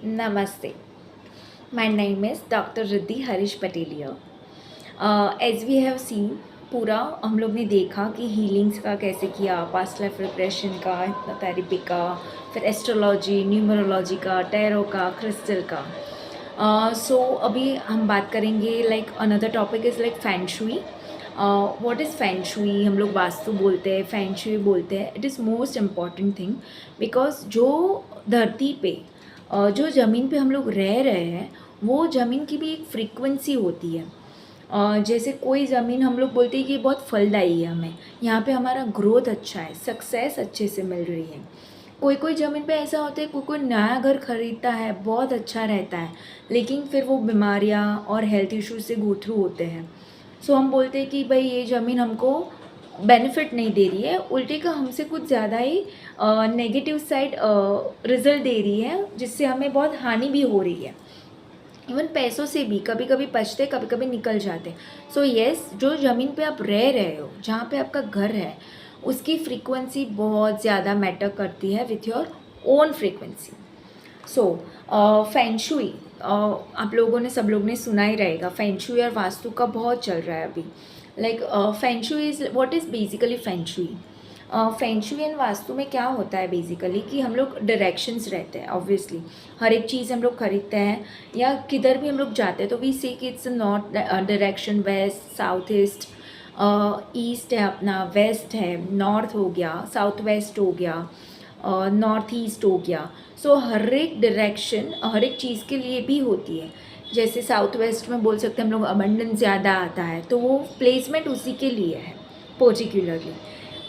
Namaste. My name is Dr. Riddhi Harish Patelia. As we have seen, पूरा हम लोग ने देखा कि हीलिंग्स का कैसे किया, पास्ट लाइफ रिग्रेशन का, हिप्नोथेरेपी का, फिर एस्ट्रोलॉजी, न्यूमरोलॉजी का, टैरो का, क्रिस्टल का. सो अभी हम बात करेंगे like another topic is like feng shui. What is feng shui? हम लोग वास्तु बोलते हैं, फैंग शुई बोलते हैं. It is most important thing because जो धरती पे जो ज़मीन पे हम लोग रह रहे हैं वो ज़मीन की भी एक फ्रीक्वेंसी होती है. जैसे कोई ज़मीन हम लोग बोलते हैं कि बहुत फलदायी है, हमें यहाँ पे हमारा ग्रोथ अच्छा है, सक्सेस अच्छे से मिल रही है. कोई कोई ज़मीन पे ऐसा होता है, कोई कोई नया घर खरीदता है, बहुत अच्छा रहता है, लेकिन फिर वो बीमारियाँ और हेल्थ इश्यूज से गो थ्रू होते हैं. सो हम बोलते हैं कि भाई ये ज़मीन हमको बेनिफिट नहीं दे रही है, उल्टे का हमसे कुछ ज़्यादा ही नेगेटिव साइड रिजल्ट दे रही है, जिससे हमें बहुत हानि भी हो रही है. इवन पैसों से भी कभी कभी बचते, कभी कभी निकल जाते. सो येस, जो ज़मीन पे आप रह रहे हो, जहाँ पे आपका घर है, उसकी फ्रीक्वेंसी बहुत ज़्यादा मैटर करती है with your own frequency. So feng shui, आप लोगों ने, सब लोग ने सुना ही रहेगा. फैंग शुई और वास्तु का बहुत चल रहा है अभी. Like feng shui is, what is basically feng shui? Feng shui and Vastu में क्या होता है बेसिकली कि हम लोग डायरेक्शंस रहते हैं. ऑब्वियसली हर एक चीज़ हम लोग खरीदते हैं या किधर भी हम लोग जाते हैं तो वी से कि it's north direction, west, south east, east है अपना, वेस्ट है, नॉर्थ हो गया, साउथ वेस्ट हो गया, नॉर्थ ईस्ट हो गया. सो हर एक डायरेक्शन हर एक चीज़ के लिए भी होती है. जैसे साउथ वेस्ट में बोल सकते हैं हम लोग अबंडेंस ज़्यादा आता है, तो वो प्लेसमेंट उसी के लिए है पर्टिकुलरली.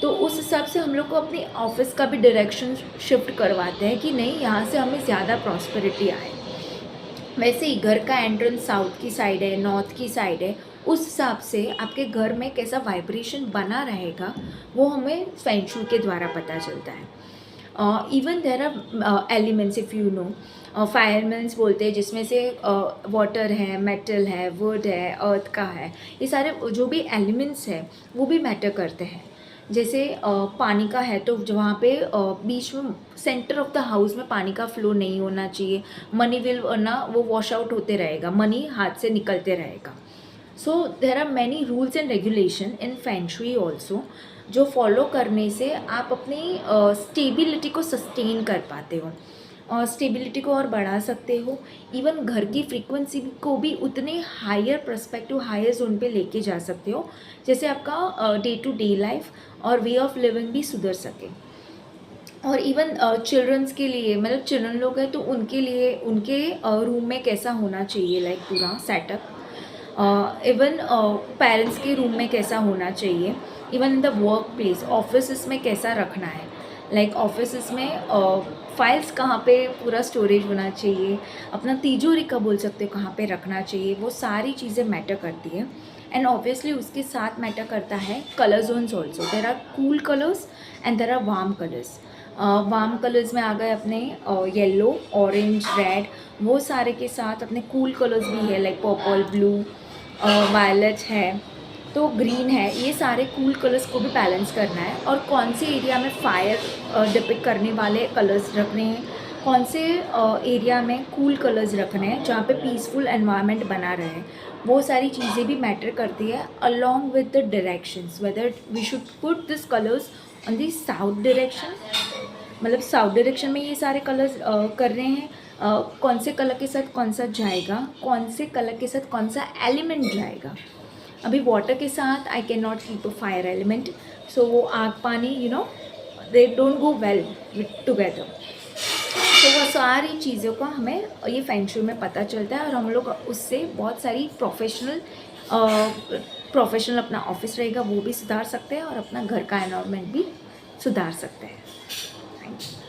तो उस हिसाब से हम लोग को अपनी ऑफिस का भी डायरेक्शन शिफ्ट करवाते हैं कि नहीं, यहाँ से हमें ज़्यादा प्रॉस्पेरिटी आए. वैसे ही घर का एंट्रेंस साउथ की साइड है, नॉर्थ की साइड है, उस हिसाब से आपके घर में कैसा वाइब्रेशन बना रहेगा वो हमें फैंग शुई के द्वारा पता चलता है. Even there are elements, if you know, fire elements बोलते हैं, जिसमें से वाटर है, मेटल है, वुड है, अर्थ का है. ये सारे जो भी एलिमेंट्स हैं वो भी मैटर करते हैं. जैसे पानी का है तो वहाँ पे बीच में सेंटर ऑफ द हाउस में पानी का फ्लो नहीं होना चाहिए. मनी विल ना वो वॉश आउट होते रहेगा, मनी हाथ से निकलते रहेगा. So there are many rules and regulation in feng shui also, जो फॉलो करने से आप अपनी स्टेबिलिटी को सस्टेन कर पाते हो और स्टेबिलिटी को और बढ़ा सकते हो. इवन घर की फ्रीक्वेंसी को भी उतने हायर पर्सपेक्टिव, हायर जोन पे लेके जा सकते हो, जैसे आपका डे टू डे लाइफ और वे ऑफ लिविंग भी सुधर सके. और इवन चिल्ड्रंस के लिए, मतलब चिल्ड्रन लोग हैं तो उनके लिए उनके रूम में कैसा होना चाहिए, लाइक पूरा सेटअप. इवन पेरेंट्स के रूम में कैसा होना चाहिए, even in the work place, office में कैसा रखना है. लाइक ऑफिस में फाइल्स कहाँ पे पूरा स्टोरेज होना चाहिए, अपना तिजोरी का बोल सकते हो कहाँ पे रखना चाहिए, वो सारी चीज़ें मैटर करती है. एंड ऑब्वियसली उसके साथ मैटर करता है colour zones also. There are cool colours and there are warm colours. Warm colours में आ गए अपने येलो, ऑरेंज, रेड, वो सारे के साथ अपने कूल कलर्स भी है, लाइक पर्पल, ब्लू, वायलेट है, तो ग्रीन है. ये सारे कूल कलर्स को भी बैलेंस करना है. और कौन से एरिया में फायर डिपिक्ट करने वाले कलर्स रखने हैं, कौन से एरिया में कूल कलर्स रखने हैं जहाँ पे पीसफुल एनवायरनमेंट बना रहे, वो सारी चीज़ें भी मैटर करती है along with the directions. Whether we should put this colours on the south direction, मतलब साउथ डायरेक्शन में ये सारे कलर्स कर रहे हैं. कौन से कलर के साथ कौन सा जाएगा, कौन से कलर के साथ कौन सा एलिमेंट जाएगा. अभी वाटर के साथ I can not keep a fire element, so वो आग पानी, you know, they don't go well together. तो वो सारी चीज़ों का हमें ये फैंग शुई में पता चलता है और हम लोग उससे बहुत सारी प्रोफेशनल अपना ऑफिस रहेगा वो भी सुधार सकते हैं और अपना घर का एनवायरनमेंट भी सुधार सकते हैं. Thank you.